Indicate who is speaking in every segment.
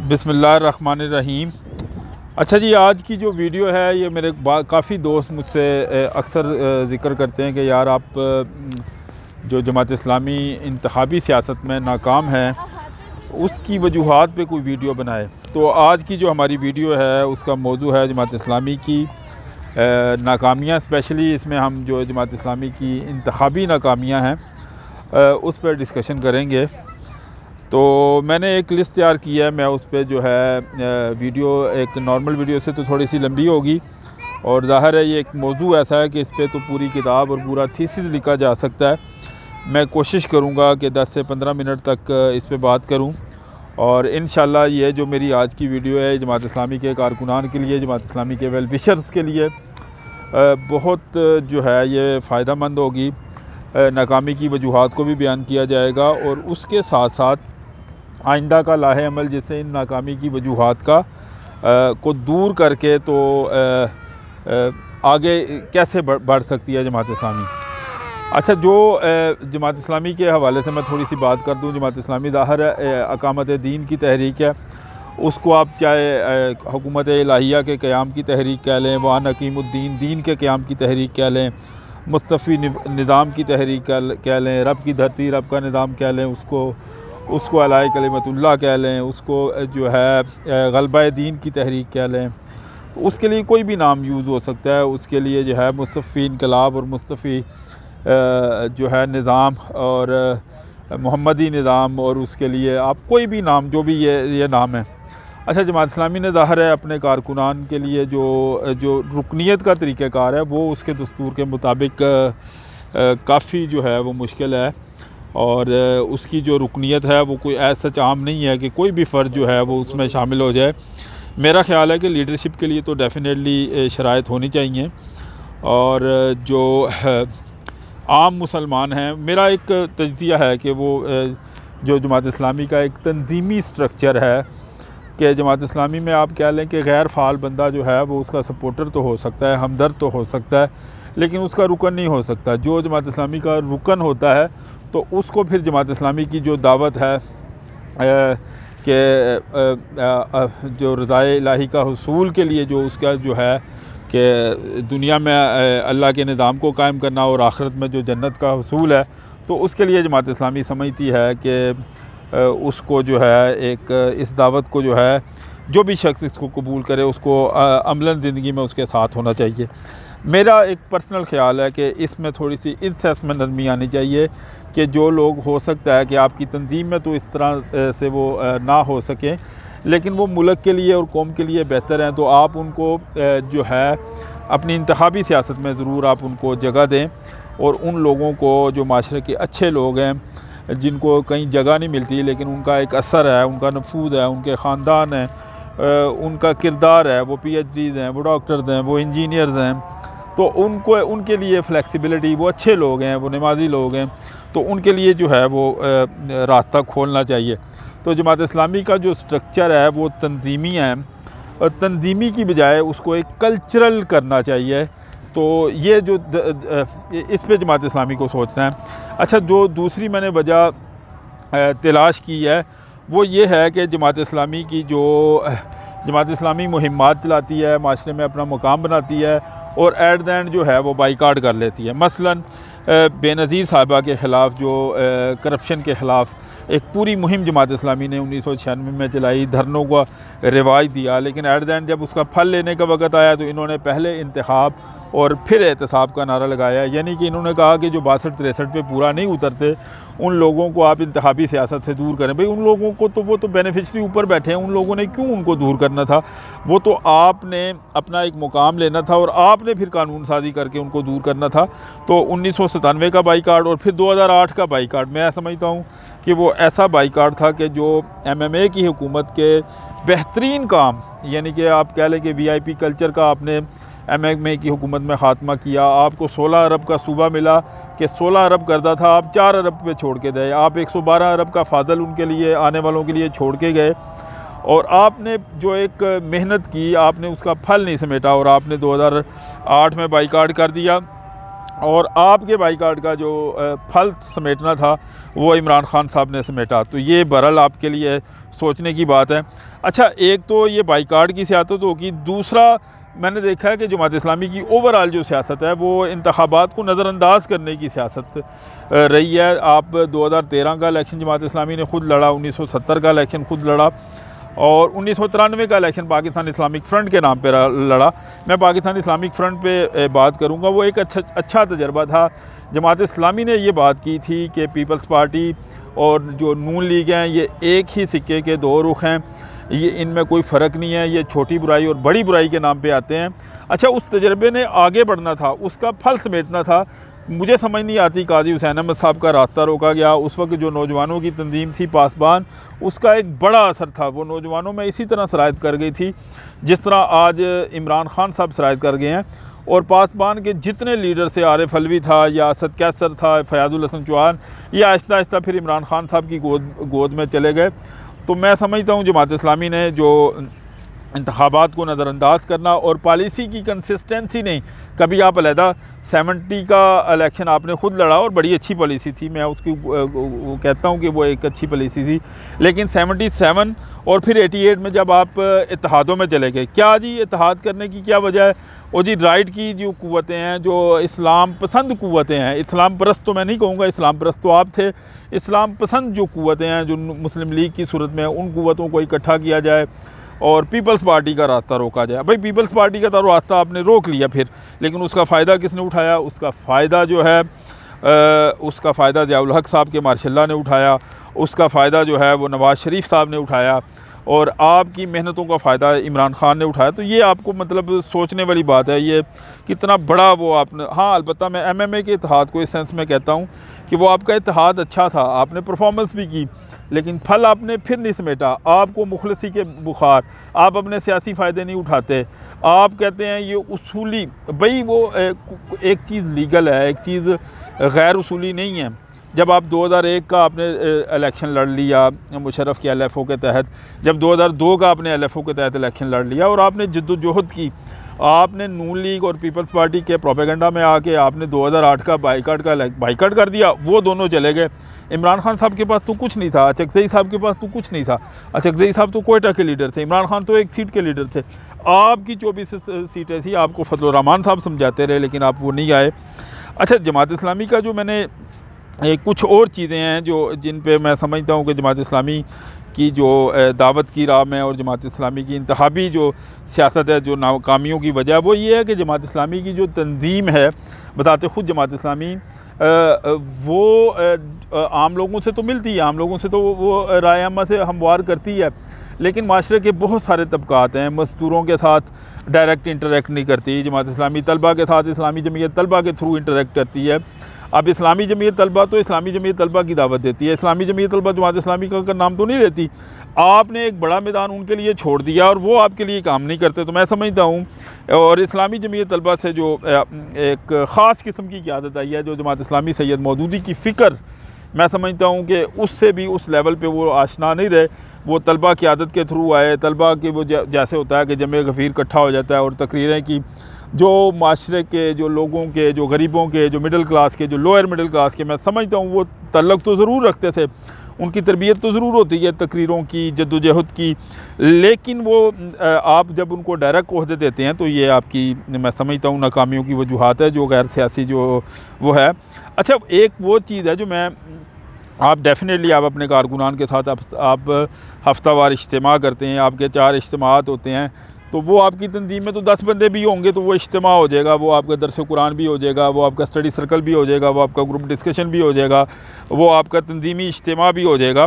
Speaker 1: बिस्मिल्लाहिर्रहमानिर्रहीम। अच्छा जी, आज की जो वीडियो है ये मेरे काफ़ी दोस्त मुझसे अक्सर ज़िक्र करते हैं कि यार आप जो जमात इस्लामी इंतखाबी सियासत में नाकाम है उसकी वजूहात पे कोई वीडियो बनाए। तो आज की जो हमारी वीडियो है उसका मौजू है जमात इस्लामी की नाकामियाँ। स्पेशली इसमें हम जो जमात इस्लामी की इंतखाबी नाकामियाँ हैं उस पर डिस्कशन करेंगे। तो मैंने एक लिस्ट तैयार की है, मैं उस पर जो है वीडियो एक नॉर्मल वीडियो से तो थोड़ी सी लंबी होगी और ज़ाहिर है ये एक मौजू ऐसा है कि इस पर तो पूरी किताब और पूरा थीसिस लिखा जा सकता है। मैं कोशिश करूँगा कि 10 से 15 मिनट तक इस पर बात करूँ और इंशाल्लाह ये जो मेरी आज की वीडियो है जमात इस्लामी के कारकुनान के लिए, जमात इस्लामी के वेल विशर्स के लिए बहुत जो है ये फ़ायदा मंद होगी। नाकामी की वजूहात को भी बयान किया जाएगा और उसके साथ साथ आइंदा का लाहे अमल जिससे इन नाकामी की वजूहात का को दूर करके तो आगे कैसे बढ़ सकती है जमात इस्लामी। अच्छा, जो जमात इस्लामी के हवाले से मैं थोड़ी सी बात कर दूं। जमात इस्लामी ज़ाहिर है अकामत दीन की तहरीक है, उसको आप चाहे हुकूमत इलाहिया के क़याम की तहरीक कह लें, वान अकीमुद्दीन दीन के क़याम की तहरीक कह लें, मुस्तफ़ी निज़ाम की तहरीक कह लें, रब की धरती रब का निज़ाम कह लें, उसको अलाए कलिमतुल्लाह कह लें, उसको जो है ग़लबा दीन की तहरीक कह लें। तो उसके लिए कोई भी नाम यूज़ हो सकता है। उसके लिए जो है मुस्तफ़ी इनकलाब और मुस्तफ़ी जो है निज़ाम और मोहम्मदी निज़ाम, और उसके लिए आप कोई भी नाम, जो भी ये नाम है। अच्छा, जमात इस्लामी ने ज़ाहिर है अपने कारकुनान के लिए जो रुकनीत का तरीक़ाकार है वो उसके दस्तूर के मुताबिक काफ़ी जो है वो मुश्किल है और उसकी जो रुकनीत है वो कोई ऐसा सच आम नहीं है कि कोई भी फ़र्द जो है वो उसमें शामिल हो जाए। मेरा ख़्याल है कि लीडरशिप के लिए तो डेफ़िनेटली शराइत होनी चाहिए और जो आम मुसलमान हैं, मेरा एक तज्ज़िया है कि वो जो जमात इस्लामी का एक तंज़ीमी स्ट्रक्चर है कि जमात इस्लामी में आप कह लें कि गैर फ़ाल बंदा जो है वो उसका सपोर्टर तो हो सकता है, हमदर्द तो हो सकता है, लेकिन उसका रुकन नहीं हो सकता। जो जमात इस्लामी का रुकन होता है तो उसको फिर जमात इस्लामी की जो दावत है कि जो रज़ाए इलाही का हुसूल के लिए जो उसका जो है कि दुनिया में अल्लाह के निज़ाम को कायम करना और आखिरत में जो जन्नत का हुसूल है, तो उसके लिए जमात इस्लामी समझती है कि उसको जो है एक इस दावत को जो है जो भी शख्स इसको कबूल करे उसको अमलन ज़िंदगी में उसके साथ होना चाहिए। मेरा एक पर्सनल ख़्याल है कि इसमें थोड़ी सी इंसेस में नरमी आनी चाहिए कि जो लोग हो सकता है कि आपकी तंजीम में तो इस तरह से वो ना हो सकें, लेकिन वो मुल्क के लिए और कौम के लिए बेहतर हैं, तो आप उनको जो है अपनी इंतखाबी सियासत में ज़रूर आप उनको जगह दें और उन लोगों को जो माशरे के अच्छे लोग हैं, जिनको कहीं जगह नहीं मिलती लेकिन उनका एक असर है, उनका नफूज़ है, उनके ख़ानदान है, उनका किरदार है, वो PhDs हैं, वो डॉक्टर्स हैं, वो इंजीनियर्स हैं, तो उनको उनके लिए फ़्लेक्सिबिलिटी, वो अच्छे लोग हैं, वो नमाजी लोग हैं, तो उनके लिए जो है वो रास्ता खोलना चाहिए। तो जमात इस्लामी का जो स्ट्रक्चर है वो तंजीमी है और तंजीमी की बजाय उसको एक कल्चरल करना चाहिए। तो ये जो इस पे जमात इस्लामी को सोचना है। अच्छा, जो दूसरी मैंने वजह तलाश की है वो ये है कि जमात इस्लामी की जो जमात इस्लामी मुहिम्मात चलाती है, माशरे में अपना मुकाम बनाती है और एट द एंड जो है वो बाइकाट कर लेती है। मसलन बेनज़ीर साहिबा के ख़िलाफ़ जो करप्शन के ख़िलाफ़ एक पूरी मुहिम जमात इस्लामी ने 1996 में चलाई, धरनों का रिवाज दिया, लेकिन एट द एंड जब उसका फल लेने का वक़्त आया तो इन्होंने पहले इंतखाब और फिर एहतसाब का नारा लगाया। यानी कि इन्होंने कहा कि जो 62-63 पे पूरा नहीं उतरते उन लोगों को आप इंतखाबी सियासत से दूर करें। भाई उन लोगों को तो वो तो बेनिफिशरी ऊपर बैठे हैं, उन लोगों ने क्यों उनको दूर करना था? वो तो आपने अपना एक मुकाम लेना था और आपने फिर कानून साजी करके उनको दूर करना था। तो 1997 का बाइकाट और फिर 2008 का बाइकाट, मैं समझता हूँ कि वो ऐसा बाइकाट था कि जो MMA की हुकूमत के बेहतरीन काम, यानी कि आप कह लें कि VIP कल्चर का आपने MMA की हुकूमत में ख़ात्मा किया। आपको 16 अरब का सूबा मिला कि 16 अरब करता था, आप 4 अरब पे छोड़ के गए। आप 112 अरब का फ़ाज़ल उनके लिए, आने वालों के लिए छोड़ के गए और आपने जो एक मेहनत की आपने उसका फल नहीं समेटा और आपने 2008 में बाइकाट कर दिया और आपके बाइकाट का जो फल समेटना था वो इमरान खान साहब ने समेटा। तो ये बहरहाल आपके लिए सोचने की बात है। अच्छा, एक तो ये बाइकाट की सियासत होगी, दूसरा मैंने देखा है कि जमात इस्लामी की ओवरऑल जो सियासत है वो इंतखाबात को नज़रअंदाज करने की सियासत रही है। आप 2013 का इलेक्शन जमात इस्लामी ने ख़ुद लड़ा, 1970 का इलेक्शन ख़ुद लड़ा और 1993 का इलेक्शन पाकिस्तान इस्लामिक फ़्रंट के नाम पर लड़ा। मैं पाकिस्तान इस्लामिक फ़्रंट पे बात करूँगा, वो एक अच्छा तजर्बा था। जमात इस्लामी ने ये बात की थी कि पीपल्स पार्टी और जो नून लीग हैं ये एक ही सिक्के के दो रुख हैं, ये इनमें कोई फ़र्क नहीं है, ये छोटी बुराई और बड़ी बुराई के नाम पे आते हैं। अच्छा, उस तजर्बे ने आगे बढ़ना था, उसका फल समेटना था। मुझे समझ नहीं आती, काजी हुसैन अहमद साहब का रास्ता रोका गया, उस वक्त जो नौजवानों की तंजीम थी पासबान, उसका एक बड़ा असर था। वो नौजवानों में इसी तरह शरायत कर गई थी जिस तरह आज इमरान खान साहब शरायत कर गए हैं। और पासबान के जितने लीडर थे, आरिफ अलवी था या असद कैसर था, फयाजुल हसन चौहान, ये आहिस्ता आहिस्ता फिर इमरान खान साहब की गोद में चले गए। तो मैं समझता हूँ जमात इस्लामी ने जो इंतखाबात को नज़रअंदाज करना और पॉलिसी की कंसिस्टेंसी नहीं, कभी आप अलहदा 70 का इलेक्शन आपने ख़ुद लड़ा और बड़ी अच्छी पॉलिसी थी, मैं उसकी वो कहता हूँ कि वो एक अच्छी पॉलिसी थी। लेकिन 77 और फिर 88 में जब आप इत्तेहादों में चले गए, क्या जी इत्तेहाद करने की क्या वजह है? और जी राइट की जो क़ुव्वतें हैं, जो इस्लाम पसंद क़ुव्वतें हैं, इस्लाम परस्त तो मैं नहीं कहूँगा, इस्लाम परस्त तो आप थे, इस्लाम पसंद जो क़ुव्वतें हैं जो मुस्लिम लीग की सूरत में, उन क़ुव्वतों को इकट्ठा किया जाए और पीपल्स पार्टी का रास्ता रोका जाए। भाई पीपल्स पार्टी का तो रास्ता आपने रोक लिया फिर, लेकिन उसका फ़ायदा किसने उठाया? उसका फ़ायदा जो है उसका फ़ायदा ज़ियाउल हक साहब के मार्शल्ला ने उठाया, उसका फ़ायदा जो है वो नवाज़ शरीफ साहब ने उठाया और आपकी मेहनतों का फ़ायदा इमरान खान ने उठाया। तो ये आपको मतलब सोचने वाली बात है, ये कितना बड़ा वो आपने। हाँ, अलबत्ता मैं MMA के इत्तेहाद को इस सेंस में कहता हूँ कि वो आपका इत्तेहाद अच्छा था, आपने परफॉर्मेंस भी की, लेकिन फल आपने फिर नहीं समेटा। आपको मुखलसी के बुखार, आप अपने सियासी फ़ायदे नहीं उठाते, आप कहते हैं ये उसूली। भाई वो एक चीज़ लीगल है, एक चीज़ गैर उसूली नहीं है। जब आप 2001 का आपने इलेक्शन लड़ लिया मुशर्रफ के LFO के तहत, जब 2002 का आपने LFO के तहत इलेक्शन लड़ लिया और आपने जद्दोजहद की, आपने नून लीग और पीपल्स पार्टी के प्रोपेगेंडा में आके आपने 2008 का बाइकाट कर दिया, वो दोनों चले गए। इमरान खान साहब के पास तो कुछ नहीं था, अचकज़ई साहब के पास तो कुछ नहीं था। अचकज़ई साहब तो कोयटा के लीडर थे, इमरान खान तो एक सीट के लीडर थे। आपकी 24 सीटें थी, आपको फजल रहमान साहब समझाते रहे, लेकिन आप वो नहीं आए। अच्छा, जमात इस्लामी का जो मैंने कुछ और चीज़ें हैं जो जिन पे मैं समझता हूँ कि जमात इस्लामी की जो दावत की राह में और जमात इस्लामी की इंतखाबी जो सियासत है, जो नाकामियों की वजह वो ये है कि जमात इस्लामी की जो तंजीम है, बताते ख़ुद जमात इस्लामी वो आम लोगों से तो मिलती है, आम लोगों से तो वो राय अम्मा से हमवार करती है, लेकिन माशरे के बहुत सारे तबकात हैं, मज़दूरों के साथ डायरेक्ट इंटरेक्ट नहीं करती। जमात इस्लामी तलबा के साथ इस्लामी जमीयत तलबा के थ्रू इंटरेक्ट करती है। अब इस्लामी जमीयत तलबा तो इस्लामी जमीयत तलबा की दावत देती है, इस्लामी जमीयत तलबा जमात इस्लामी का नाम तो नहीं लेती। आपने एक बड़ा मैदान उनके लिए छोड़ दिया और वो आपके लिए काम नहीं करते। तो मैं समझता हूँ, और इस्लामी जमीयत तलबा से जो एक ख़ास किस्म की क़यादत आई है, जो जमात इस्लामी सैयद मौदूदी की फ़िक्र, मैं समझता हूँ कि उससे भी उस लेवल पे वो आशना नहीं रहे। वो तलबा क़यादत के थ्रू आए, तलबा के वो जैसे होता है कि जमे गफ़ीर इकट्ठा हो जाता है और तकरीरें की, जो माशरे के जो लोगों के, जो गरीबों के, जो मिडिल क्लास के, जो लोअर मिडिल क्लास के, मैं समझता हूँ वो तल्लुक़ तो ज़रूर रखते थे, उनकी तरबियत तो ज़रूर होती है तकरीरों की, जद्दोजहद की, लेकिन वो आप जब उनको डायरेक्ट ओहदे देते हैं तो ये आपकी, मैं समझता हूँ, नाकामियों की वजूहात है, जो गैर सियासी जो वो है। अच्छा, एक वो चीज़ है जो मैं, आप डेफ़िनेटली आप अपने कारकुनान के साथ आप हफ्तावार इज्तिमा करते हैं, आपके 4 इज्तिमात होते हैं, तो वो आपकी तंजीम में तो 10 बंदे भी होंगे तो वो इज्तिमा हो जाएगा, वो आपका दरस कुरान भी हो जाएगा, वो आपका स्टडी सर्कल भी हो जाएगा, वो आपका ग्रुप डिस्कशन भी हो जाएगा, वो आपका तंजीमी इज्तिमा भी हो जाएगा।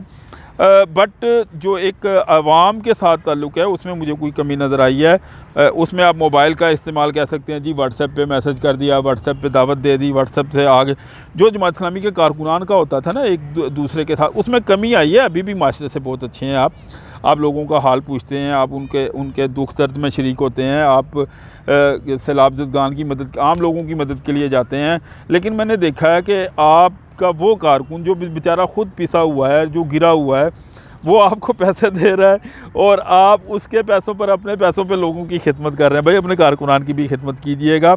Speaker 1: बट जो एक आवाम के साथ ताल्लुक़ है उसमें मुझे कोई कमी नज़र आई है। उसमें आप मोबाइल का इस्तेमाल कह सकते हैं जी, व्हाट्सएप पे मैसेज कर दिया, व्हाट्सएप पे दावत दे दी, व्हाट्सएप से आगे जो जमात इस्लामी के कारकुनान का होता था ना एक दूसरे के साथ, उसमें कमी आई है। अभी भी माशरे से बहुत अच्छे हैं आप लोगों का हाल पूछते हैं, आप उनके दुख दर्द में शरीक होते हैं, आप सैलाब-ज़दगान की मदद, आम लोगों की मदद के लिए जाते हैं। लेकिन मैंने देखा है कि आपका वो कारकुन जो बेचारा ख़ुद पिसा हुआ है, जो गिरा हुआ है, वो आपको पैसे दे रहा है और आप उसके पैसों पर, अपने पैसों पर लोगों की खिदमत कर रहे हैं। भाई अपने कारकुनान की भी खिदमत कीजिएगा।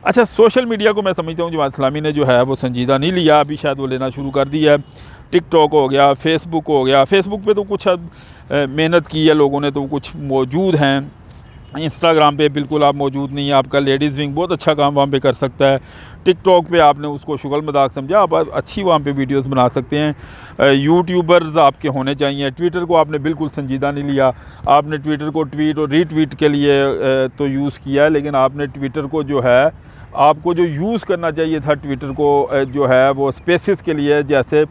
Speaker 1: अच्छा, सोशल मीडिया को मैं समझता हूँ जमात इस्लामी ने जो है वो संजीदा नहीं लिया, अभी शायद वो लेना शुरू कर दिया है। टिकटॉक हो गया, फेसबुक हो गया, फेसबुक पे तो कुछ मेहनत की है लोगों ने, तो कुछ मौजूद हैं। इंस्टाग्राम पे बिल्कुल आप मौजूद नहीं है, आपका लेडीज़ विंग बहुत अच्छा काम वहाँ पे कर सकता है। टिकटॉक पे आपने उसको शुगल मजाक समझा, आप अच्छी वहाँ पे वीडियोस बना सकते हैं। यूट्यूबर्स आपके होने चाहिए। ट्विटर को आपने बिल्कुल संजीदा नहीं लिया, आपने ट्विटर को ट्वीट और रीट्वीट के लिए तो यूज़ किया है, लेकिन आपने ट्विटर को जो है, आपको जो यूज़ करना चाहिए था ट्विटर को जो है वो स्पेसेस के लिए, जैसे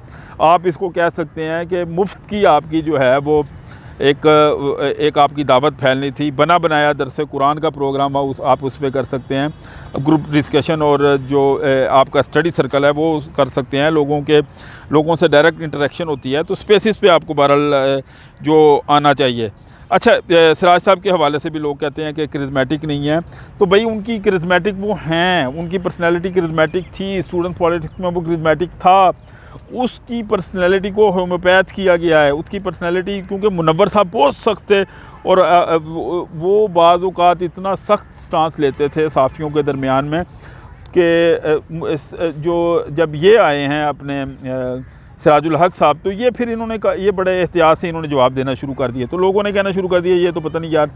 Speaker 1: आप इसको कह सकते हैं कि मुफ्त की आपकी जो है वो एक आपकी दावत फैलनी थी। बना बनाया दरस कुरान का प्रोग्राम आप उस पर कर सकते हैं। ग्रुप डिस्कशन और जो आपका स्टडी सर्कल है वो कर सकते हैं। लोगों से डायरेक्ट इंटरेक्शन होती है, तो स्पेसिस पे आपको बहरहाल जो आना चाहिए। अच्छा, सिराज साहब के हवाले से भी लोग कहते हैं कि करिश्मेटिक नहीं है, तो भाई उनकी करिश्मेटिक वो हैं, उनकी पर्सनैलिटी करिश्मेटिक थी। स्टूडेंट पॉलिटिक्स में वो करिश्मेटिक था, उसकी पर्सनैलिटी को होम्योपैथ किया गया है। उसकी पर्सनैलिटी, क्योंकि मुनव्वर साहब बहुत सख्त थे और वो बाज़ औक़ात इतना सख्त स्टांस लेते थे साफ़ियों के दरमियान में कि जो जब ये आए हैं अपने सिराजुल हक साहब, तो ये फिर इन्होंने ये बड़े एहतियात से इन्होंने जवाब देना शुरू कर दिए। तो लोगों ने कहना शुरू कर दिया, ये तो पता नहीं यार,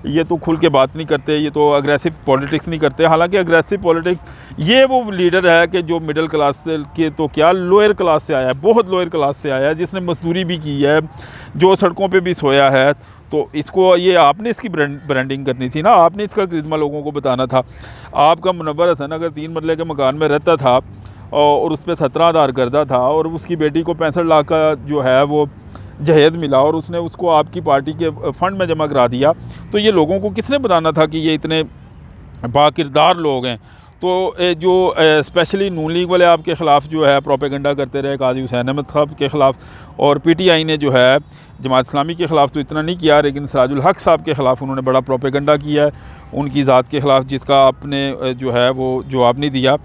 Speaker 1: ये तो खुल के बात नहीं करते, ये तो अग्रेसिव पॉलिटिक्स नहीं करते। हालांकि अग्रेसिव पॉलिटिक्स, ये वो लीडर है कि जो मिडिल क्लास के तो क्या लोअर क्लास से आया है, बहुत लोअर क्लास से आया है, जिसने मजदूरी भी की है, जो सड़कों पर भी सोया है। तो इसको ये आपने इसकी ब्रांडिंग करनी थी ना, आपने इसका करिश्मा लोगों को बताना था। आपका मुनव्वर हसन अगर 3 मरले के मकान में रहता था और उस पर 17,000 कर्जा था और उसकी बेटी को 65 लाख का जो है वो जहेज़ मिला और उसने उसको आपकी पार्टी के फ़ंड में जमा करा दिया, तो ये लोगों को किसने बताना था कि ये इतने बाकिरदार लोग हैं। तो जो स्पेशली नून लीग वाले आपके ख़िलाफ़ जो है प्रोपेगेंडा करते रहे, काजी हुसैन अहमद साहब के ख़िलाफ़, और पीटीआई ने जो है जमात इस्लामी के ख़िलाफ़ तो इतना नहीं किया, लेकिन सिराजुल हक साहब के ख़िलाफ़ उन्होंने बड़ा प्रोपेगेंडा किया है उनकी ज़ात के ख़िलाफ़, जिसका आपने जो है वो जवाब नहीं दिया।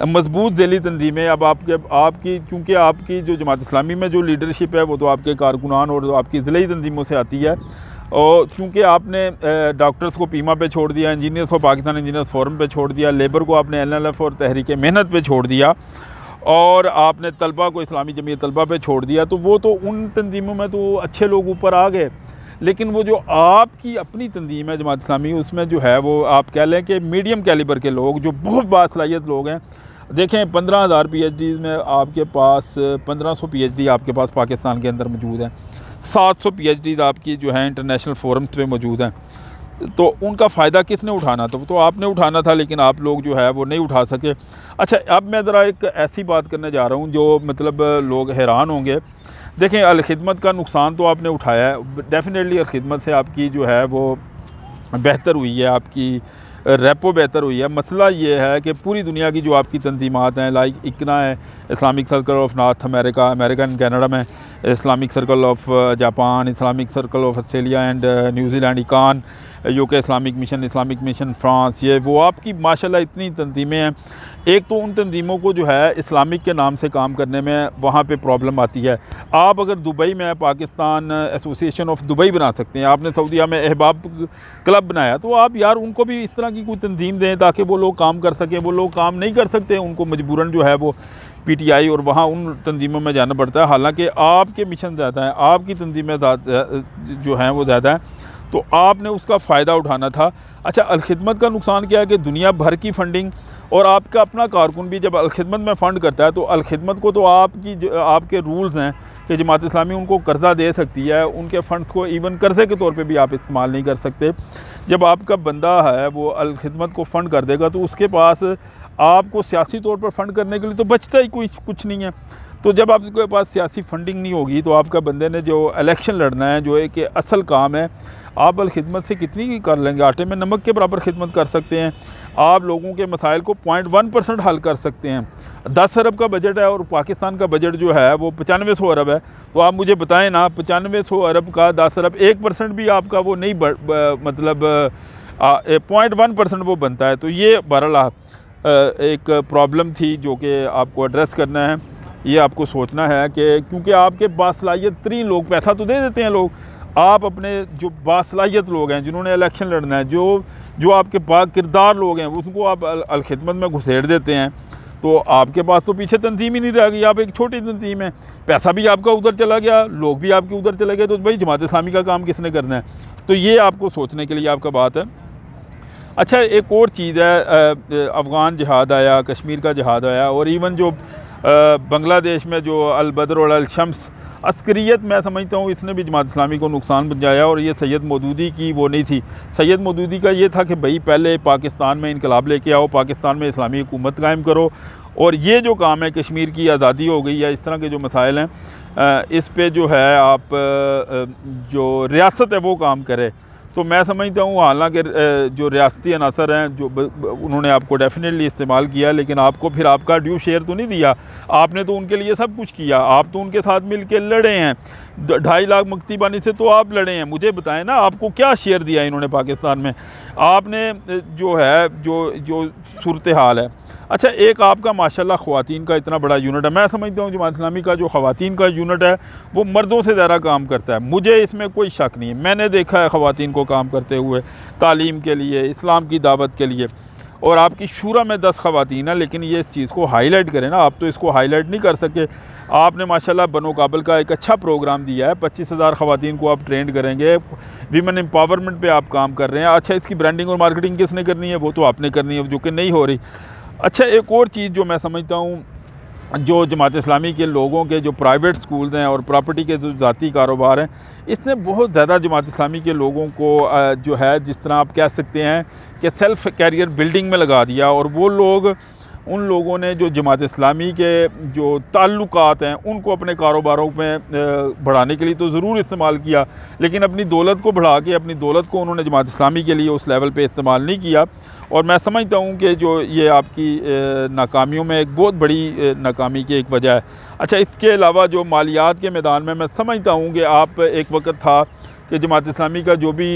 Speaker 1: मजबूत ज़ैली तंजीमें अब आपकी क्योंकि आपकी जो जमात इस्लामी में जो लीडरशिप है वो तो आपके कारकुनान और आपकी ज़िले तंजीमों से आती है, और क्योंकि आपने डॉक्टर्स को पीमा पे छोड़ दिया, इंजीनियर्स को पाकिस्तान इंजीनियर्स फोरम पे छोड़ दिया, लेबर को आपने एलएलएफ और तहरीक मेहनत पे छोड़ दिया, और आपने तलबा को इस्लामी जमीयत तलबा पे छोड़ दिया, तो वो तो उन तंजीमों में तो अच्छे लोग ऊपर आ गए। लेकिन वो जो आपकी अपनी तंजीम है जमात इस्लामी, उसमें जो है वो आप कह लें कि मीडियम कैलिबर के लोग, जो बहुत बासलाहियत लोग हैं। देखें 15,000 PhD में आपके पास 1500 PhD आपके पास पाकिस्तान के अंदर मौजूद हैं, 700 PhD आपकी जो है इंटरनेशनल फोरम्स पे मौजूद हैं। तो उनका फ़ायदा किसने उठाना था? तो आपने उठाना था, लेकिन आप लोग जो है वो नहीं उठा सके। अच्छा, अब मैं ज़रा एक ऐसी बात करने जा रहा हूँ जो मतलब लोग हैरान होंगे। देखें, अलखिदमत का नुकसान तो आपने उठाया है, डेफिनेटली अलखिदमत से आपकी जो है वो बेहतर हुई है, आपकी रेपो बेहतर हुई है। मसला ये है कि पूरी दुनिया की जो आपकी तंजीमात हैं, लाइक इकना है, Islamic Circle of North America, American Canada में Islamic Circle of Japan, Islamic Circle of Australia and New Zealand, ICNA UK, Islamic Mission France, ये वो आपकी माशाल्लाह इतनी तंजीमें हैं। एक तो उन तंजीमों को जो है इस्लामिक के नाम से काम करने में वहाँ पे प्रॉब्लम आती है। आप अगर दुबई में पाकिस्तान एसोसिएशन ऑफ दुबई बना सकते हैं, आपने सऊदीया में अहबाब क्लब बनाया, तो आप यार उनको भी इस तरह की कोई तंजीम दें ताकि वो लोग काम कर सकें। वो लोग काम नहीं कर सकते, उनको मजबूरन जो है वो पीटीआई और वहाँ उन तंजीमों में जाना पड़ता है। हालांकि आपके मिशन ज़्यादा हैं, आपकी तंजीमें जो हैं वो ज़्यादा हैं, तो आपने उसका फ़ायदा उठाना था। अच्छा, अलखिदमत का नुकसान क्या है कि दुनिया भर की फ़ंडिंग, और आपका अपना कारकुन भी जब अलखिदमत में फ़ंड करता है, तो अलखिदमत को तो आपके रूल्स हैं कि जमात इस्लामी उनको कर्ज़ा दे सकती है, उनके फ़ंड्स को इवन कर्ज़े के तौर पे भी आप इस्तेमाल नहीं कर सकते। जब आपका बंदा है वो अलखिदमत को फ़ंड कर देगा, तो उसके पास आपको सियासी तौर पर फ़ंड करने के लिए तो बचता ही कुछ नहीं है। तो जब आपके पास सियासी फ़ंडिंग नहीं होगी, तो आपका बंदे ने जो इलेक्शन लड़ना है, जो एक असल काम है, आप अलखिदमत से कितनी कर लेंगे? आटे में नमक के बराबर खिदमत कर सकते हैं। आप लोगों के मसाइल को 0.1% हल कर सकते हैं। 10 अरब का बजट है और पाकिस्तान का बजट जो है वो 9500 अरब है। तो आप मुझे बताएं ना, 9500 अरब का 10 अरब 1% भी आपका वो नहीं मतलब 0.1% वो बनता है। तो ये बहरहाल एक प्रॉब्लम थी जो कि आपको एड्रेस करना है। ये आपको सोचना है कि क्योंकि आपके बासलाहियत तरीन लोग, पैसा तो दे देते हैं लोग, आप अपने जो बासलाहियत लोग हैं, जिन्होंने इलेक्शन लड़ना है, जो आपके पास किरदार लोग हैं, उसको आप अलखिदमत में घुसेड़ देते हैं, तो आपके पास तो पीछे तंजीम ही नहीं रह गई। आप एक छोटी तंजीम है, पैसा भी आपका उधर चला गया, लोग भी आपके उधर चले गए, तो भाई जमात इस्लामी का काम किसने करना है? तो ये आपको सोचने के लिए आपका बात है। अच्छा, एक और चीज़ है, अफ़गान जिहाद आया, कश्मीर का जिहाद आया, और इवन जो बांग्लादेश में जो अल बद्र और अल शम्स अस्करियत, मैं समझता हूँ इसने भी जमात इस्लामी को नुकसान पहुंचाया। और ये सैयद मौदूदी की वो नहीं थी। सैयद मौदूदी का ये था कि भाई पहले पाकिस्तान में इनकलाब लेके आओ, पाकिस्तान में इस्लामी हुकूमत कायम करो, और ये जो काम है कश्मीर की आज़ादी हो गई या इस तरह के जो मसाइल हैं, इस पे जो है आप जो रियासत है वो काम करे। तो मैं समझता हूँ हालांकि जो रियासती अनासर हैं जो उन्होंने आपको डेफिनेटली इस्तेमाल किया, लेकिन आपको फिर आपका ड्यू शेयर तो नहीं दिया। आपने तो उनके लिए सब कुछ किया, आप तो उनके साथ मिल के लड़े हैं, 2.5 लाख मक्ती बानी से तो आप लड़े हैं। मुझे बताएं ना, आपको क्या शेयर दिया इन्होंने पाकिस्तान में? आपने जो है जो सूरत हाल है। अच्छा, एक आपका माशाल्लाह ख़वातीन का इतना बड़ा यूनिट है। मैं समझता हूँ जमात इस्लामी का जो ख़वातीन का यूनिट है वो मर्दों से ज़्यादा काम करता है, मुझे इसमें कोई शक नहीं है। मैंने देखा है ख़वातीन को काम करते हुए तालीम के लिए, इस्लाम की दावत के लिए। और आपकी शूरा में 10 ख़वातीन है, लेकिन ये इस चीज़ को हाईलाइट करें ना, आप तो इसको हाईलाइट नहीं कर सके। आपने माशाल्लाह बनो काबल का एक अच्छा प्रोग्राम दिया है, 25,000 ख़वातीन को आप ट्रेंड करेंगे, वीमेन एम्पावरमेंट पे आप काम कर रहे हैं। अच्छा, इसकी ब्रांडिंग और मार्केटिंग किसने करनी है? वो तो आपने करनी है, जो कि नहीं हो रही। अच्छा, एक और चीज़ जो मैं समझता हूँ, जो जमात इस्लामी के लोगों के जो प्राइवेट स्कूल्स हैं और प्रॉपर्टी के जो ज़ाती कारोबार हैं, इसने बहुत ज़्यादा जमात इस्लामी के लोगों को जो है, जिस तरह आप कह सकते हैं कि सेल्फ़ कैरियर बिल्डिंग में लगा दिया। और वो लोग, उन लोगों ने जो जमात इस्लामी के जो ताल्लुकात हैं उनको अपने कारोबारों में बढ़ाने के लिए तो ज़रूर इस्तेमाल किया, लेकिन अपनी दौलत को बढ़ा के अपनी दौलत को उन्होंने जमात इस्लामी के लिए उस लेवल पे इस्तेमाल नहीं किया। और मैं समझता हूँ कि जो ये आपकी नाकामियों में एक बहुत बड़ी नाकामी की एक वजह है। अच्छा, इसके अलावा जो मालियात के मैदान में मैं समझता हूँ कि आप एक वक्त था कि जमात इस्लामी का जो भी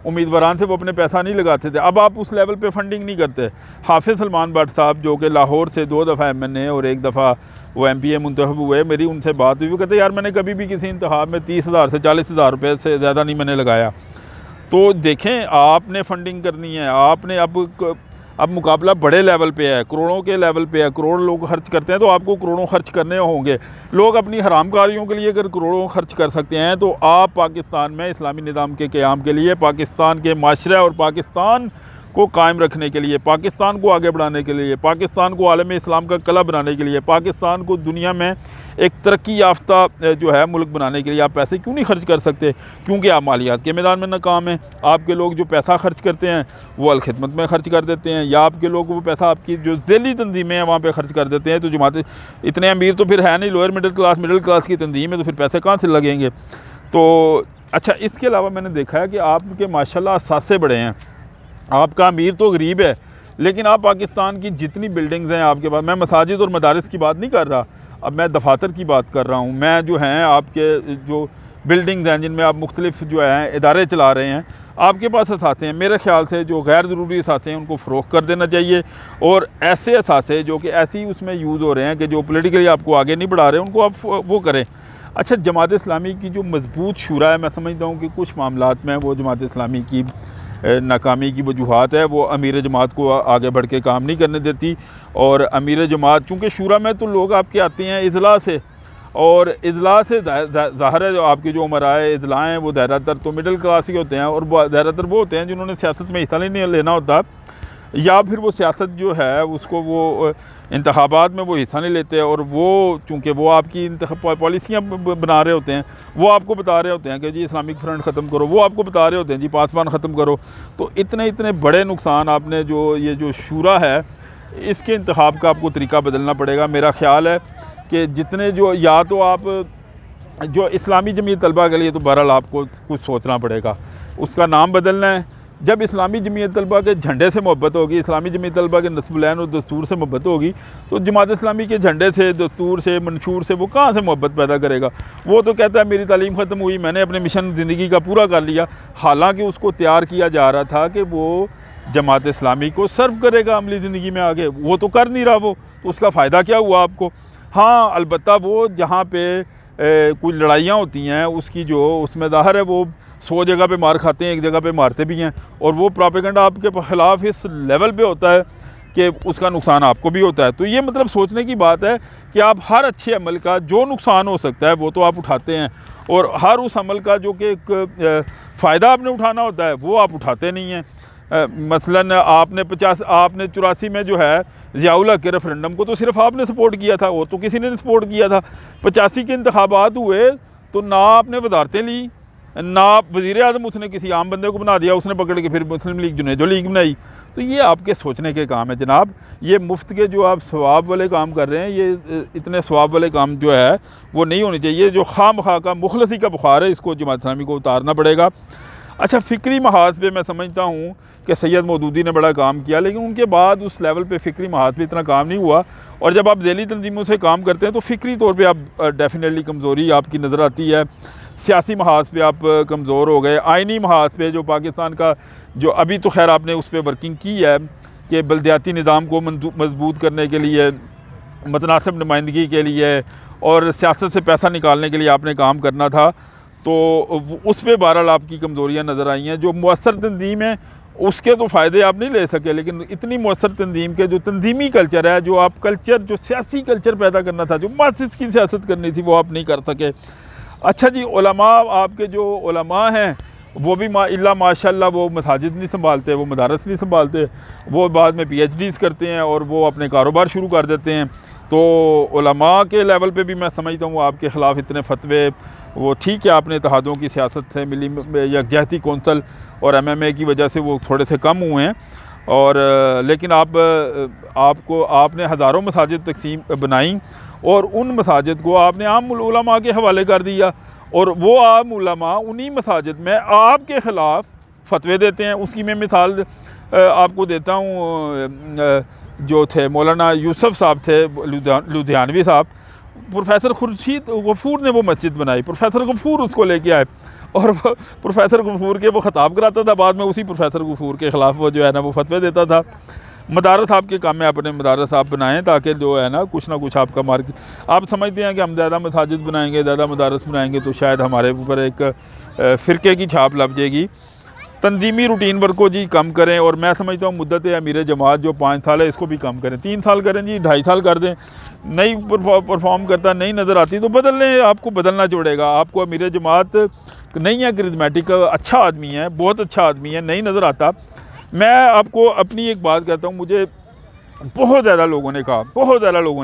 Speaker 1: उम्मीदवारान थे वो अपने पैसा नहीं लगाते थे, अब आप उस लेवल पे फंडिंग नहीं करते। हाफिज़ सलमान भट्ट साहब जो कि लाहौर से 2 दफ़ा MNA और 1 दफ़ा वो MPA मुंतखब हुए, मेरी उनसे बात हुई, वो कहते यार मैंने कभी भी किसी इंतखाब में 30,000 से 40,000 रुपये से ज़्यादा नहीं मैंने लगाया। तो देखें, आपने फंडिंग करनी है, आपने अब मुकाबला बड़े लेवल पे है, करोड़ों के लेवल पे है, करोड़ लोग खर्च करते हैं, तो आपको करोड़ों खर्च करने होंगे। लोग अपनी हरामकारियों के लिए अगर करोड़ों खर्च कर सकते हैं, तो आप पाकिस्तान में इस्लामी निज़ाम के क़याम के लिए, पाकिस्तान के माशरे और पाकिस्तान को कायम रखने के लिए, पाकिस्तान को आगे बढ़ाने के लिए, पाकिस्तान को आलम इस्लाम का कला बनाने के लिए, पाकिस्तान को दुनिया में एक तरक्की याफ्ता जो है मुल्क बनाने के लिए आप पैसे क्यों नहीं खर्च कर सकते? क्योंकि आप मालियात के मैदान में नाकाम हैं। आपके लोग जो पैसा खर्च करते हैं वो अलखिदमत में खर्च कर देते हैं, या आपके लोग वो पैसा आपकी जो ज़ैली तंजीमें हैं वहाँ पर खर्च कर देते हैं। तो जमात इतने अमीर तो फिर है नहीं, लोअर मिडिल क्लास की तंजीम है, तो फिर पैसे कहाँ से लगेंगे? तो अच्छा, इसके अलावा मैंने देखा है कि आपके माशाल्लाह असासे बड़े हैं, आपका अमीर तो गरीब है, लेकिन आप पाकिस्तान की जितनी बिल्डिंग्स हैं आपके पास, मैं मसाजिद और मदारिस की बात नहीं कर रहा, अब मैं दफातर की बात कर रहा हूँ। मैं जो हैं आपके जो बिल्डिंग्स हैं जिनमें आप मुख्तलिफ जो हैं इदारे चला रहे हैं, आपके पास असासे हैं। मेरे ख्याल से जो गैर ज़रूरी असासे हैं उनको फ़रोख्त कर देना चाहिए, और ऐसे असासे जो कि ऐसी उसमें यूज़ हो रहे हैं कि जो पोलिटिकली आपको आगे नहीं बढ़ा रहे, उनको आप वो करें। अच्छा, जमात इस्लामी की जो मजबूत शुरा है, मैं समझता हूँ कि कुछ मामलात में वो जमात इस्लामी की नाकामी की वजूहात है, वो अमीर जमात को आगे बढ़ के काम नहीं करने देती। और अमीर जमात, चूँकि शूरा में तो लोग आपके आते हैं इजला से, और इजला से ज़ाहिर है जो आपके जो उमराए इजला हैं वो ज़्यादातर तो मिडिल क्लास ही होते हैं, और ज़्यादातर वो होते हैं जिन्होंने सियासत में हिस्सा नहीं लेना होता, या फिर वो सियासत जो है उसको वो इंतखाबात में वो हिस्सा नहीं लेते, और वो चूँकि वो आपकी पॉलिसियाँ बना रहे होते हैं, वो आपको बता रहे होते हैं कि जी इस्लामिक फ्रंट ख़त्म करो, वो आपको बता रहे होते हैं जी पासवान ख़त्म करो। तो इतने बड़े नुकसान आपने जो शूरा है इसके इंतखाब का आपको तरीका बदलना पड़ेगा। मेरा ख़्याल है कि जितने जो, या तो आप जो इस्लामी जमीयत तलबा के लिए तो बहरहाल आपको कुछ सोचना पड़ेगा, उसका नाम बदलना है। जब इस्लामी जमीयत तलबा के झंडे से मोहब्बत होगी, इस्लामी जमीयत तलबा के नस्बुलैन और दस्तूर से मोहब्बत होगी, तो जमात इस्लामी के झंडे से, दस्तूर से, मंशूर से वो कहाँ से मोहब्बत पैदा करेगा? वो तो कहता है मेरी तालीम ख़त्म हुई, मैंने अपने मिशन ज़िंदगी का पूरा कर लिया, हालांकि उसको तैयार किया जा रहा था कि वो जमात इस्लामी को सर्व करेगा अमली ज़िंदगी में आगे, वो तो कर नहीं रहा वो, तो उसका फ़ायदा क्या हुआ आपको? हाँ, अलबत्ता वो जहाँ पे कोई लड़ाइयाँ होती हैं उसकी जो उसमें ज़ाहिर है वो 100 जगह पे मार खाते हैं, एक जगह पे मारते भी हैं, और वो प्रोपेगेंडा आपके ख़िलाफ़ इस लेवल पे होता है कि उसका नुकसान आपको भी होता है। तो ये मतलब सोचने की बात है कि आप हर अच्छे अमल का जो नुकसान हो सकता है वो तो आप उठाते हैं, और हर उस अमल का जो कि एक फ़ायदा आपने उठाना होता है वो आप उठाते नहीं हैं। मसलन आपने 84 में जो है ज़ियाउल हक़ के रेफरेंडम को तो सिर्फ आपने सपोर्ट किया था, और तो किसी ने नहीं सपोर्ट किया था। 85 के इंतखाबात हुए तो ना आपने वजारतें ली, ना आप वज़ीर आज़म, उसने किसी आम बंदे को बना दिया, उसने पकड़ के फिर मुस्लिम लीग जुनेजो लीग बनाई। तो ये आपके सोचने के काम है जनाब। ये मुफ्त के जो आप सवाब वाले काम कर रहे हैं, ये इतने सवाब वाले काम जो है वो नहीं होने चाहिए। जो खामखा का मुखलसी का बुखार है, इसको जमात इस्लामी को उतारना पड़ेगा। अच्छा, फ़िक्री महाज पे मैं समझता हूँ कि सैयद मौदूदी ने बड़ा काम किया, लेकिन उनके बाद उस लेवल पे फ़िक्री महाज पे इतना काम नहीं हुआ। और जब आप ज़ैली तंजीमों से काम करते हैं तो फ़िक्री तौर पे आप डेफिनेटली कमज़ोरी आपकी नज़र आती है। सियासी महाज पे आप कमज़ोर हो गए। आइनी महाज पे जो पाकिस्तान का जो अभी तो खैर आपने उस पर वर्किंग की है कि बल्दियाती निज़ाम को मजबूत करने के लिए, मुतनासिब नुमाइंदगी के लिए और सियासत से पैसा निकालने के लिए आपने काम करना था, तो उस पर बहरहाल आपकी कमज़ोरियाँ नज़र आई हैं। जो मुअस्सर तंजीम है उसके तो फ़ायदे आप नहीं ले सके, लेकिन इतनी मुअस्सर तंजीम के जो तंजीमी कल्चर है, जो आप कल्चर, जो सियासी कल्चर पैदा करना था, जो मासिस की सियासत करनी थी, वो आप नहीं कर सके। अच्छा जी, उलमा, आपके जो उलमा हैं वो भी माशाअल्लाह वो मसाजिद नहीं संभालते, वो मदारस नहीं संभालते, वो बाद में PhDs करते हैं और वो अपने कारोबार शुरू कर देते हैं। तो उलमा के लेवल पे भी मैं समझता हूँ आपके ख़िलाफ़ इतने फतवे, वो ठीक है आपने इत्तेहादों की सियासत से, मिली यकजहती कौंसल और MMA की वजह से वो थोड़े से कम हुए हैं, और लेकिन आपने हज़ारों मसाजिद तकसीम बनाई और उन मसाजिद को आपने आम उलमा के हवाले कर दिया, और वो आम उलमा उन्हीं मसाजिद में आपके ख़िलाफ़ फतवे देते हैं। उसकी मैं मिसाल आपको देता हूँ। जो थे मौलाना यूसुफ साहब थे लुधियानवी साहब, प्रोफेसर खुर्शीद गफूर ने वो मस्जिद बनाई, प्रोफेसर गफूर उसको लेके आए और वो प्रोफेसर गफूर के वो ख़ताब कराता था, बाद में उसी प्रोफेसर गफूर के ख़िलाफ़ वो जो है ना वो फतवे देता था। मदारस आपके काम में, अपने मदारस आप बनाएं ताकि जो है ना कुछ आपका मार्केट, आप समझते हैं कि हम ज़्यादा मसाजिद बनाएंगे, ज़्यादा मदारस बनाएंगे तो शायद हमारे ऊपर एक फ़िरके की छाप लग जाएगी। तंजीमी रूटीन वर्क को जी कम करें, और मैं समझता हूँ मुद्दत अमीर जमात जो 5 साल है इसको भी कम करें, 3 साल करें जी, 2.5 साल कर दें। नहीं परफॉर्म करता, नहीं नज़र आती तो बदल लें, आपको बदलना पड़ेगा। आपको अमीर जमात नहीं है करिश्मेटिक, अच्छा आदमी है, बहुत अच्छा आदमी है, नहीं नज़र आता। मैं आपको अपनी एक बात कहता हूँ, मुझे बहुत ज़्यादा लोगों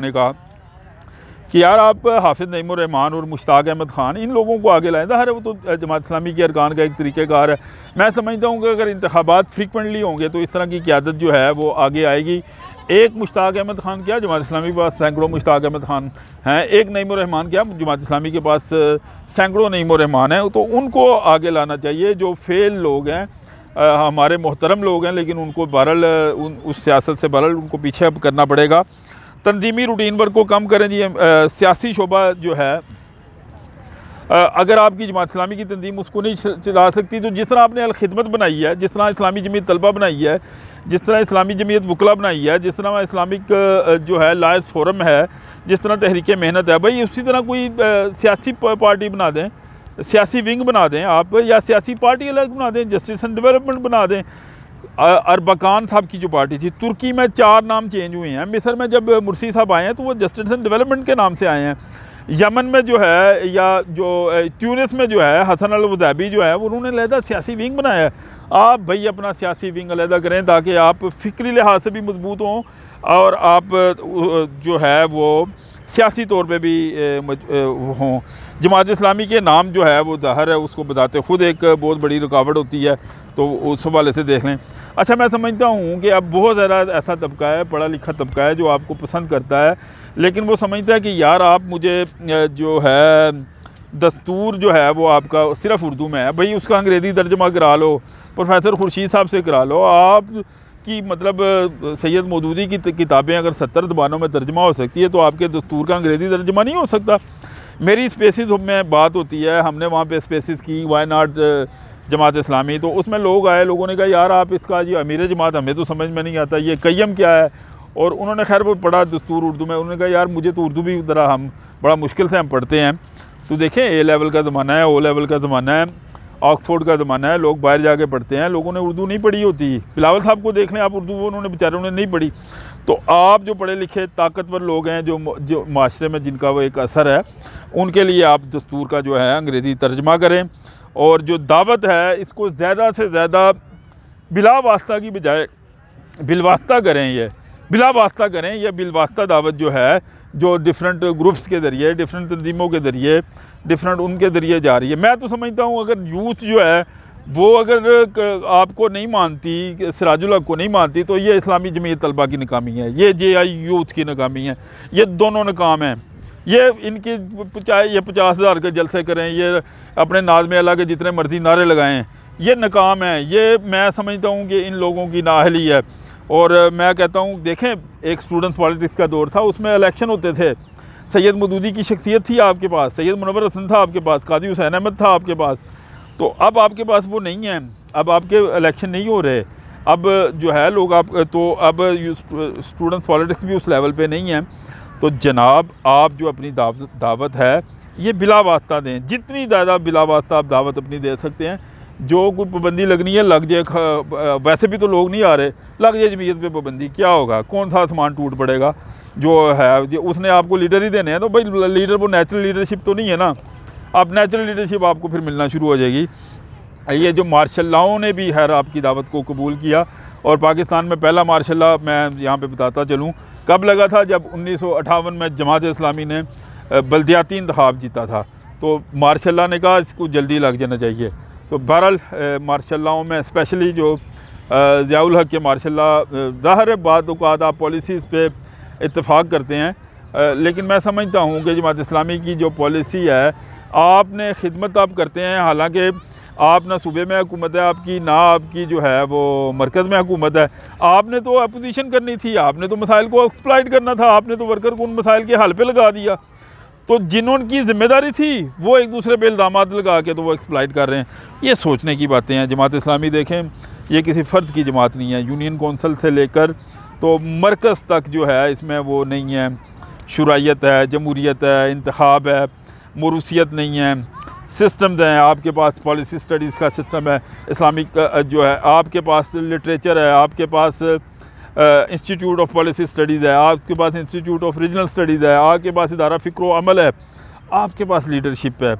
Speaker 1: ने कहा कि यार आप हाफिज़ नईमुर रहमान और मुश्ताक अहमद ख़ान, इन लोगों को आगे लाएं। ज़ाहिर है वो तो जमात इस्लामी के अरकान का एक तरीक़ेकार है। मैं समझता हूँ कि अगर इंतखाबात फ्रीक्वेंटली होंगे तो इस तरह की क़यादत जो है वो आगे आएगी। एक मुश्ताक अहमद ख़ान क्या, जमात इस्लामी के पास सैकड़ों मुश्ताक अहमद ख़ान हैं। एक नईमुर रहमान क्या, जमात इस्लामी के पास सैकड़ों नईमुर रहमान हैं। तो उनको आगे लाना चाहिए। जो फेल लोग हैं, हमारे मोहतरम लोग हैं, लेकिन उनको बहरहाल उस सियासत से बहरहाल उनको पीछे अब करना पड़ेगा। तंजीमी रूटीन वर्क को कम करें जी। सियासी शोबा जो है, अगर आपकी जमात इस्लामी की तंजीम उसको नहीं चला सकती, तो जिस तरह आपने अल-खिदमत बनाई है, जिस तरह इस्लामी जमीयत तलबा बनाई है, जिस तरह इस्लामी जमीयत वकला बनाई है, जिस तरह इस्लामिक जो है लायस फोरम है, जिस तरह तहरीक मेहनत है, भाई उसी तरह कोई सियासी पार्टी बना दें, सियासी विंग बना दें आप, या सियासी पार्टी अलग बना दें, जस्टिस एंड डेवलपमेंट बना दें। अरबकान साहब की जो पार्टी थी, तुर्की में 4 नाम चेंज हुए हैं। मिस्र में जब मुर्सी साहब आए हैं तो वो जस्टिस एंड डेवलपमेंट के नाम से आए हैं। यमन में जो है, या जो ट्यूनिस में जो है, हसन अल वज़ैबी जो है, उन्होंने अलहदा सियासी विंग बनाया है। आप भाई अपना सियासी विंग अलहदा करें ताकि आप फ़िक्री लिहाज से भी मजबूत हों, और आप जो है वो सियासी तौर पे भी हों। जमात इस्लामी के नाम जो है वो ज़ाहिर है उसको बताते ख़ुद एक बहुत बड़ी रुकावट होती है, तो उस हवाले से देख लें। अच्छा, मैं समझता हूँ कि अब बहुत ज़्यादा ऐसा तबका है, पढ़ा लिखा तबका है, जो आपको पसंद करता है, लेकिन वो समझता है कि यार आप मुझे जो है दस्तूर जो है वो आपका सिर्फ़ उर्दू में है, भाई उसका अंग्रेज़ी तर्जमा करा लो, प्रोफेसर खुर्शीद साहब से करा लो। आप कि मतलब सैयद मौदूदी की किताबें अगर 70 ज़बानों में तर्जमा हो सकती है, तो आपके दस्तूर का अंग्रेज़ी तर्जमा नहीं हो सकता। मेरी स्पेसिस में बात होती है, हमने वहाँ पे स्पेसिस की, वाई नॉट जमात इस्लामी, तो उसमें लोग आए, लोगों ने कहा यार आप इसका जी अमीर जमात हमें तो समझ में नहीं आता, ये कय्यम क्या है, और उन्होंने खैर वो पढ़ा दस्तूर उर्दू में, उन्होंने कहा यार मुझे तो उर्दू भी ज़रा हम बड़ा मुश्किल से हम पढ़ते हैं। तो देखें ए लेवल का ज़माना है, ओ लेवल का ज़माना है, ऑक्सफोर्ड का ज़माना है, लोग बाहर जाके पढ़ते हैं, लोगों ने उर्दू नहीं पढ़ी होती। बिलावल साहब को देख लें आप, उर्दू उन्होंने बेचारों ने नहीं पढ़ी। तो आप जो पढ़े लिखे ताकतवर लोग हैं, जो माशरे में जिनका वो एक असर है, उनके लिए आप दस्तूर का जो है अंग्रेज़ी तर्जमा करें। और जो दावत है इसको ज़्यादा से ज़्यादा बिला वास्ता की बजाय बिलवास्ता करें, ये बिला वास्ता करें। यह बिलवास्ता दावत जो है, जो डिफरेंट ग्रुप्स के ज़रिए, डिफरेंट तंजीमों के ज़रिए, डिफरेंट उनके ज़रिए जा रही है। मैं तो समझता हूँ अगर यूथ जो है वो अगर आपको नहीं मानती, सिराजुल हक को नहीं मानती, तो ये इस्लामी जमीयत तलबा की नाकामी है, ये JI यूथ की नाकामी है। ये दोनों नाकाम हैं। ये इनकी चाहे ये 50,000 के जलसे करें, ये अपने नाज़ अल्लाह के जितने मर्जी नारे लगाएं, ये नाकाम है। ये मैं समझता हूँ कि इन लोगों की नाअहली है। और मैं कहता हूँ देखें, एक स्टूडेंट्स पॉलिटिक्स का दौर था, उसमें इलेक्शन होते थे। सैयद मदूदी की शख्सियत थी आपके पास, सैयद मुनव्वर हसन था आपके पास, काजी हुसैन अहमद था आपके पास। तो अब आपके पास वो नहीं है, अब आपके इलेक्शन नहीं हो रहे। अब जो है लोग आप तो अब स्टूडेंट्स पॉलिटिक्स भी उस लेवल पे नहीं है। तो जनाब आप जो अपनी दावत है ये बिला वास्ता दें, जितनी ज़्यादा बिला वास्ता आप दावत अपनी दे सकते हैं। जो कोई पाबंदी लगनी है लग जाए, वैसे भी तो लोग नहीं आ रहे, लग जाए जमीयत पे पाबंदी, क्या होगा, कौन सा आसमान टूट पड़ेगा। जो है जो उसने आपको लीडर ही देने हैं, तो भाई लीडर वो नेचुरल लीडरशिप तो नहीं है ना। अब नेचुरल लीडरशिप आपको फिर मिलना शुरू हो जाएगी। ये जो मार्शल लॉ ने भी खैर आपकी दावत को कबूल किया, और पाकिस्तान में पहला मार्शल लॉ मैं यहाँ पे बताता चलूँ कब लगा था, जब 1958 में जमात इस्लामी ने बल्दियाती इंतखाब जीता था। तो मार्शल लॉ ने कहा इसको जल्दी लग जाना चाहिए। तो बहरहाल मार्शल लॉ में स्पेशली जो ज़ियाउल हक के मार्शल लॉ, ज़ाहिर है बाद औक़ात आप पॉलिसीज़ पे इत्तेफाक करते हैं, लेकिन मैं समझता हूँ कि जमात इस्लामी की जो पॉलिसी है, आपने खिदमत आप करते हैं, हालांकि आप ना सूबे में हुकूमत है आपकी, ना आपकी जो है वो मरकज़ में हुकूमत है। आपने तो अपोजिशन करनी थी, आपने तो मसाइल को एक्सप्लॉइट करना था, आपने तो वर्कर को उन मसाइल के हल पे लगा दिया। तो जिन्होंने ज़िम्मेदारी थी वो एक दूसरे पे इल्ज़ामात लगा के तो वो एक्सप्लॉइट कर रहे हैं। ये सोचने की बातें हैं। जमात इस्लामी देखें, ये किसी फ़र्द की जमात नहीं है। यूनियन कौंसल से लेकर तो मरकज़ तक जो है इसमें वो नहीं है, शुराइयत है, जमहूरियत है, इंतखाब है, मरूसियत नहीं है, सिस्टम्स हैं। आपके पास पॉलिसी स्टडीज़ का सिस्टम है, इस्लामिक जो है, आपके पास लिटरेचर है, आपके पास इंस्टीट्यूट ऑफ पॉलिसी स्टडीज़ है, आपके पास इंस्टीट्यूट ऑफ रीजनल स्टडीज़ है, आपके पास इदारा फ़िक्र अमल है, आपके पास लीडरशिप है।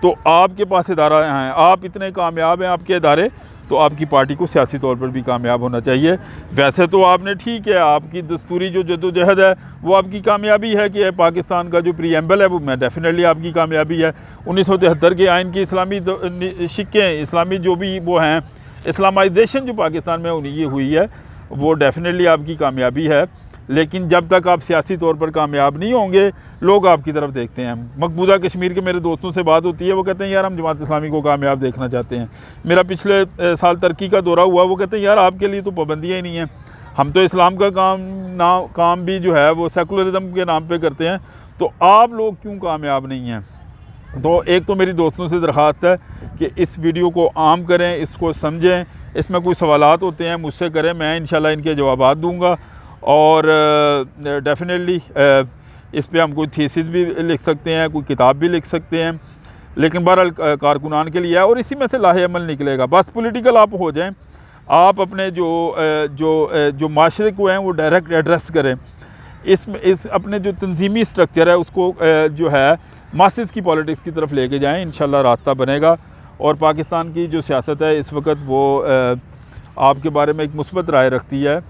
Speaker 1: तो आपके पास इदारा हैं, आप इतने कामयाब हैं आपके इदारे, तो आपकी पार्टी को सियासी तौर पर भी कामयाब होना चाहिए। वैसे तो आपने ठीक है, आपकी दस्तूरी जो जद्दोजहद है वो आपकी कामयाबी है कि पाकिस्तान का जो प्रीएम्बल है वो मैं डेफिनेटली आपकी कामयाबी है। 1973 के आइन की इस्लामी शिक्कें, इस्लामी जो भी वो हैं, इस्लामाइजेशन जो पाकिस्तान में ये हुई है वो डेफिनेटली आपकी कामयाबी है। लेकिन जब तक आप सियासी तौर पर कामयाब नहीं होंगे, लोग आपकी तरफ देखते हैं। मकबूजा कश्मीर के मेरे दोस्तों से बात होती है, वो कहते हैं यार हम जमात इस्लामी को कामयाब देखना चाहते हैं। मेरा पिछले साल तुर्की का दौरा हुआ, वो कहते हैं यार आपके लिए तो पाबंदियाँ ही नहीं हैं, हम तो इस्लाम का काम भी जो है वो सेकुलरिज्म के नाम पे करते हैं, तो आप लोग क्यों कामयाब नहीं हैं। तो एक तो मेरी दोस्तों से दरख्वास्त है कि इस वीडियो को आम करें, इसको समझें, इसमें कोई सवालात होते हैं मुझसे करें, मैं इंशाल्लाह इनके जवाबात दूँगा। और डेफिनेटली इस पे हम कोई थीसिस भी लिख सकते हैं, कोई किताब भी लिख सकते हैं, लेकिन बहरहाल कारकुनान के लिए है और इसी में से लाहे अमल निकलेगा। बस पॉलिटिकल आप हो जाएं, आप अपने जो माशरे को हैं वो डायरेक्ट एड्रेस करें। इस अपने जो तंजीमी स्ट्रक्चर है उसको जो है मासेस की पॉलिटिक्स की तरफ लेके जाएं, इंशाल्लाह रास्ता बनेगा। और पाकिस्तान की जो सियासत है इस वक्त वो आपके बारे में एक मुस्बत राय रखती है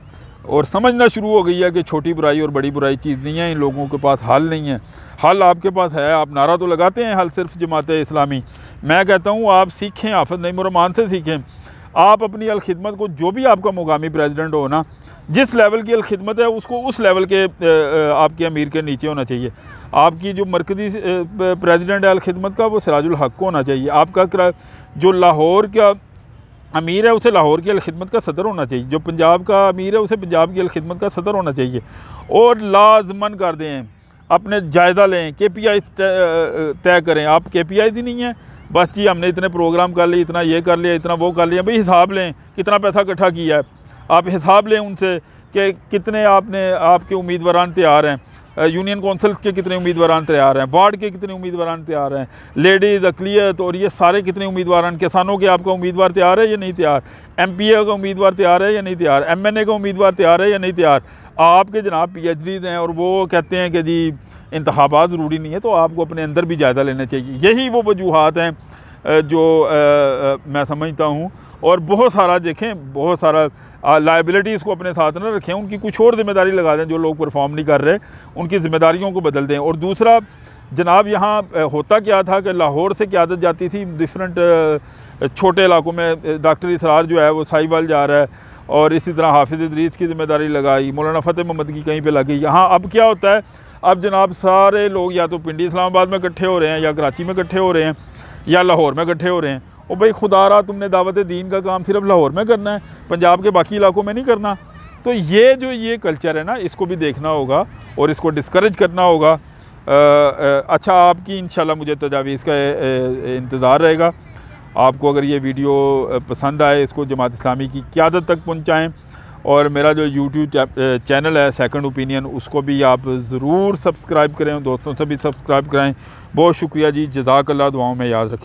Speaker 1: और समझना शुरू हो गई है कि छोटी बुराई और बड़ी बुराई चीज़ नहीं है, इन लोगों के पास हल नहीं है। हल आपके पास है, आप नारा तो लगाते हैं हल सिर्फ जमात इस्लामी। मैं कहता हूँ आप सीखें, आफत नईम रहमान से सीखें। आप अपनी अलखिदमत को, जो भी आपका मुकामी प्रेसिडेंट हो ना, जिस लेवल की अलखिदमत है उसको उस लेवल के आपके अमीर के नीचे होना चाहिए। आपकी जो मरकज़ी प्रेसिडेंट है अलखिदमत का वो सिराजुल हक को होना चाहिए। आपका जो लाहौर का अमीर है उसे लाहौर की अलखिदमत का सदर होना चाहिए। जो पंजाब का अमीर है उसे पंजाब की अलखिदमत का सदर होना चाहिए। और लाजमन कर दें, अपने जायज़ा लें, KPI तय करें। आप KPI ही नहीं है, बस जी हमने इतने प्रोग्राम कर लिए, इतना ये कर लिया, इतना वो कर लिया। भाई हिसाब लें कितना पैसा इकट्ठा किया है। आप हिसाब लें उनसे कि कितने आपके उम्मीदवारान तैयार हैं, यूनियन कौंसल्स के कितने उम्मीदवारान तैयार हैं, वार्ड के कितने उम्मीदवारान तैयार हैं, लेडीज़ अकलियत और ये सारे कितने उम्मीदवारान, किसानों के आपका उम्मीदवार तैयार है या नहीं तैयार, MPA का उम्मीदवार तैयार है या नहीं तैयार, MNA का उम्मीदवार तैयार है या नहीं तैयार। आपके जनाब PhDs हैं और वो कहते हैं कि जी इंतखाबात ज़रूरी नहीं है, तो आपको अपने अंदर भी जायज़ा लेना चाहिए। यही वो वजूहात हैं जो मैं समझता हूँ। और बहुत सारा देखें, बहुत सारा लाइबिलिटीज़ को अपने साथ ना रखें, उनकी कुछ और ज़िम्मेदारी लगा दें। जो लोग परफॉर्म नहीं कर रहे उनकी ज़िम्मेदारियों को बदल दें। और दूसरा जनाब, यहाँ होता क्या था कि लाहौर से क़यादत जाती थी डिफरेंट छोटे इलाकों में। डॉक्टर इसरार जो है वो साहिवाल जा रहा है, और इसी तरह हाफिज़ इदरीस की ज़िम्मेदारी लगाई, मौलाना फ़तेह मोहम्मद की कहीं पे लगी। यहाँ अब क्या होता है, अब जनाब सारे लोग या तो पिंडी इस्लामाबाद में इकट्ठे हो रहे हैं, या कराची में इकट्ठे हो रहे हैं, या लाहौर में इकट्ठे हो रहे हैं। और भाई खुदारा, तुमने दावत दीन का काम सिर्फ लाहौर में करना है, पंजाब के बाकी इलाकों में नहीं करना। तो ये कल्चर है ना, इसको भी देखना होगा और इसको डिस्करेज करना होगा। अच्छा, आपकी इंशाल्लाह मुझे तजावीज़ का इंतज़ार रहेगा। आपको अगर ये वीडियो पसंद आए, इसको जमात इस्लामी की क़यादत तक पहुँचाएँ। और मेरा जो यूट्यूब चैनल है सेकंड ओपिनियन, उसको भी आप ज़रूर सब्सक्राइब करें, दोस्तों से भी सब्सक्राइब कराएँ। बहुत शुक्रिया जी, जज़ाकल्लाह, दुआओं में याद रखें।